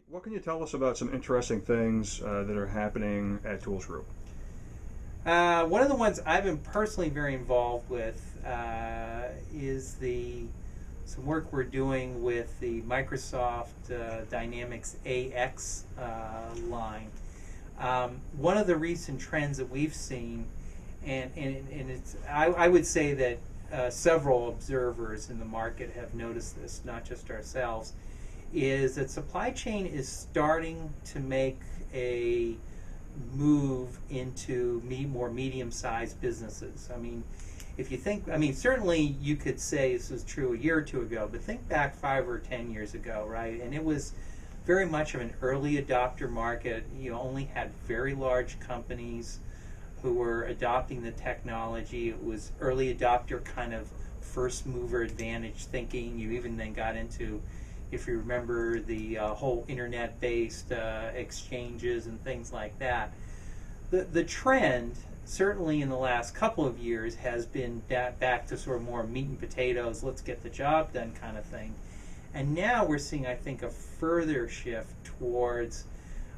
What can you tell us about some interesting things that are happening at ToolsGroup? One of the ones I've been personally very involved with is some work we're doing with the Microsoft Dynamics AX line. One of the recent trends that we've seen, and I would say that several observers in the market have noticed this, not just ourselves, is that supply chain is starting to make a move into more medium-sized businesses. I mean, if you think, certainly you could say this was true a year or two ago, but think back 5 or 10 years ago, right? And it was very much of an early adopter market. You only had very large companies who were adopting the technology. It was early adopter kind of first mover advantage thinking. You even then got into, if you remember, the whole internet-based exchanges and things like that. The trend, certainly in the last couple of years, has been back to sort of more meat and potatoes, let's get the job done kind of thing. And now we're seeing, I think, a further shift towards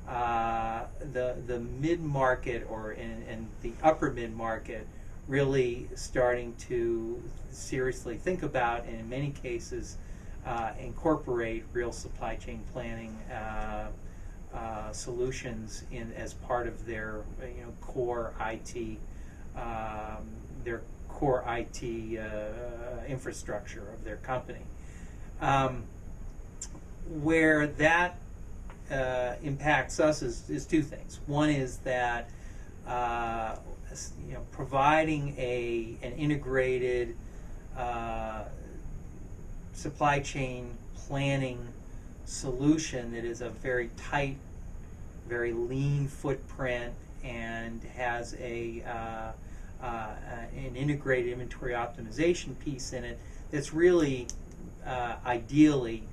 the mid-market and the upper mid-market really starting to seriously think about, and in many cases, incorporate real supply chain planning solutions as part of their core IT infrastructure of their company. Where that impacts us is two things. One is that providing an integrated supply chain planning solution that is a very tight, very lean footprint and has an integrated inventory optimization piece in it that's really ideally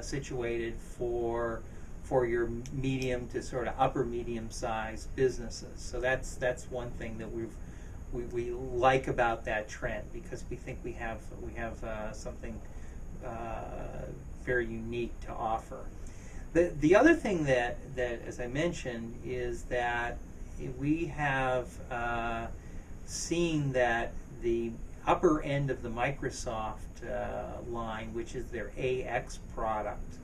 situated for your medium to sort of upper medium sized businesses. So that's one thing that we like about that trend, because we think we have something very unique to offer. The other thing that as I mentioned, is that we have seen that the upper end of the Microsoft line, which is their AX product,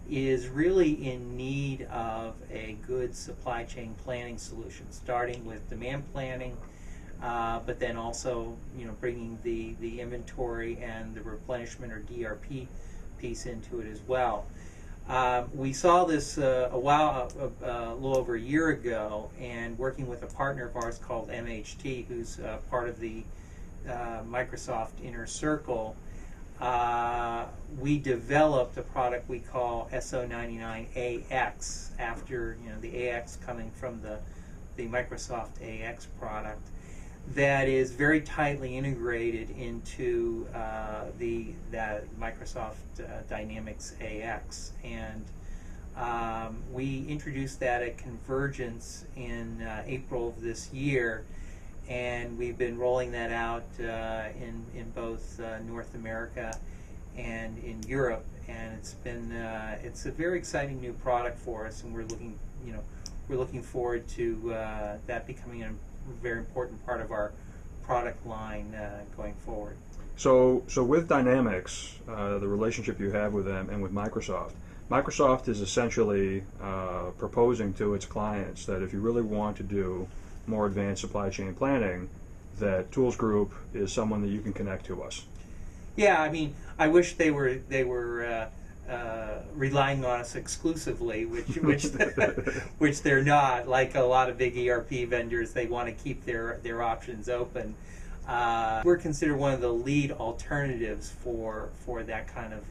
is really in need of a good supply chain planning solution, starting with demand planning, but then also bringing the inventory and the replenishment or DRP piece into it as well. We saw this a little over a year ago, and working with a partner of ours called MHT, who's part of the Microsoft Inner Circle, we developed a product we call SO99 AX, after the AX coming from the Microsoft AX product, that is very tightly integrated into that Microsoft Dynamics AX. And we introduced that at Convergence in April of this year, and we've been rolling that out in both North America and in Europe. And it's a very exciting new product for us, and we're looking forward to that becoming a very important part of our product line going forward. So with Dynamics, the relationship you have with them and with Microsoft is essentially proposing to its clients that if you really want to do more advanced supply chain planning, that ToolsGroup is someone that you can connect to us. Yeah, I wish they were relying on us exclusively, which they're not. Like a lot of big ERP vendors, they want to keep their options open. We're considered one of the lead alternatives for that kind of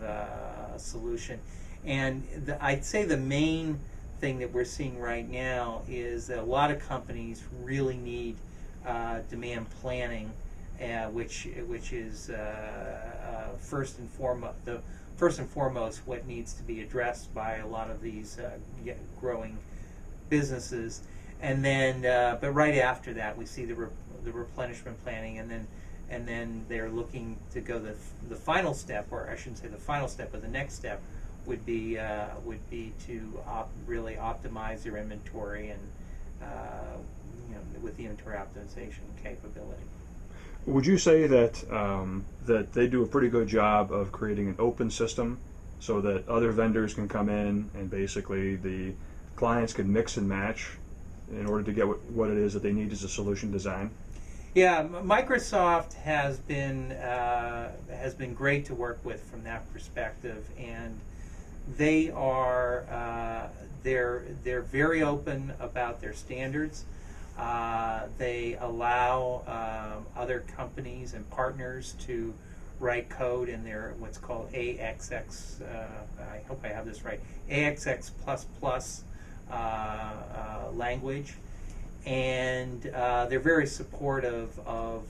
solution. And I'd say the main thing that we're seeing right now is that a lot of companies really need demand planning, which is first and foremost what needs to be addressed by a lot of these growing businesses. And then, but right after that, we see the replenishment planning, and then they're looking to go the final step, or I shouldn't say the final step, but the next step, would be to really optimize their inventory and with the inventory optimization capability. Would you say that that they do a pretty good job of creating an open system so that other vendors can come in and basically the clients can mix and match in order to get what it is that they need as a solution design? Yeah, Microsoft has been great to work with from that perspective, and they are they're very open about their standards. They allow other companies and partners to write code in their what's called AXX. I hope I have this right. AXX++ language, and they're very supportive of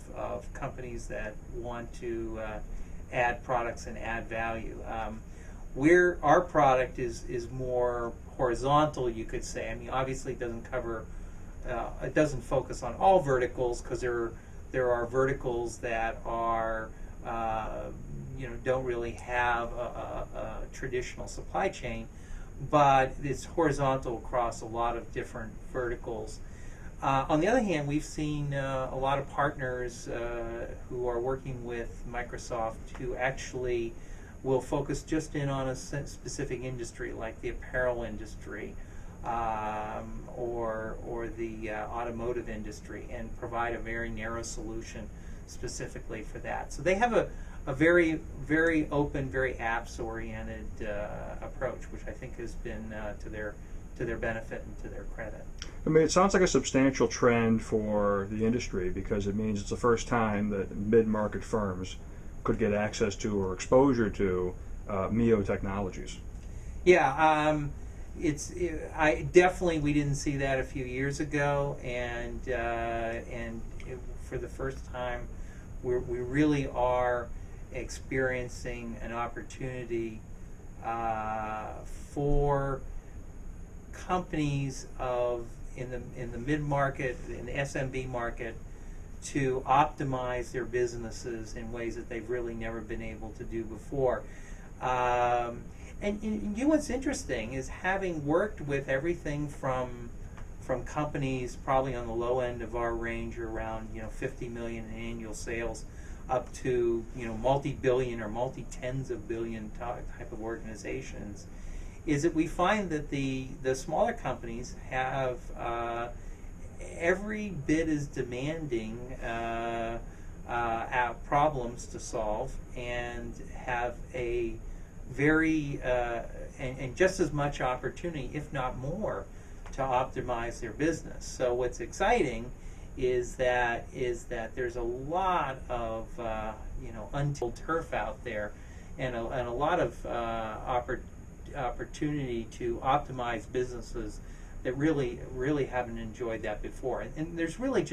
companies that want to add products and add value. Our product is more horizontal, you could say. I mean, obviously, it doesn't cover. It doesn't focus on all verticals, because there are verticals that are don't really have a traditional supply chain, but it's horizontal across a lot of different verticals. On the other hand, we've seen a lot of partners who are working with Microsoft who actually will focus just in on a specific industry, like the apparel industry, or the automotive industry, and provide a very narrow solution specifically for that. So they have a very, very open, very apps-oriented approach, which I think has been to their benefit and to their credit. I mean, it sounds like a substantial trend for the industry, because it means it's the first time that mid-market firms could get access to or exposure to MEIO technologies. Yeah, we didn't see that a few years ago, and for the first time, we really are experiencing an opportunity for companies in the mid-market, in the SMB market, to optimize their businesses in ways that they've really never been able to do before. And what's interesting is, having worked with everything from companies probably on the low end of our range, around 50 million in annual sales, up to multi-billion or multi-tens of billion type of organizations, is that we find that the smaller companies have every bit as demanding problems to solve, and have a very and just as much opportunity, if not more, to optimize their business. So what's exciting is that there's a lot of untilled turf out there, and a lot of opportunity to optimize businesses that really haven't enjoyed that before. And there's really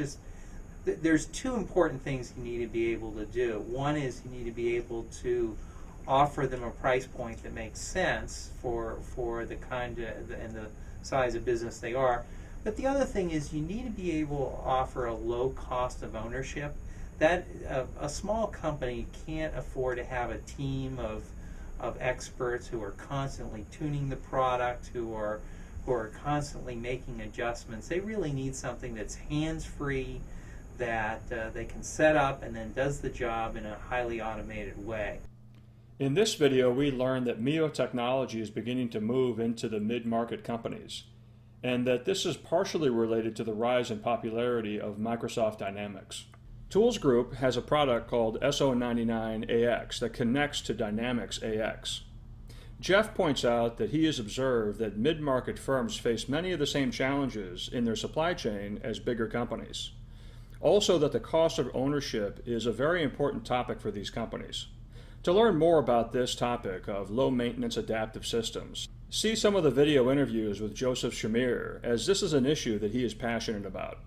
there's two important things you need to be able to do. One is you need to be able to offer them a price point that makes sense for the kind and the size of business they are. But the other thing is, you need to be able to offer a low cost of ownership. That a small company can't afford to have a team of experts who are constantly tuning the product, who are constantly making adjustments. They really need something that's hands-free, that they can set up and then does the job in a highly automated way. In this video, we learned that MEIO technology is beginning to move into the mid-market companies, and that this is partially related to the rise in popularity of Microsoft Dynamics. ToolsGroup has a product called SO99 AX that connects to Dynamics AX. Jeff points out that he has observed that mid-market firms face many of the same challenges in their supply chain as bigger companies. Also, that the cost of ownership is a very important topic for these companies. To learn more about this topic of low-maintenance adaptive systems, see some of the video interviews with Joseph Shamir, as this is an issue that he is passionate about.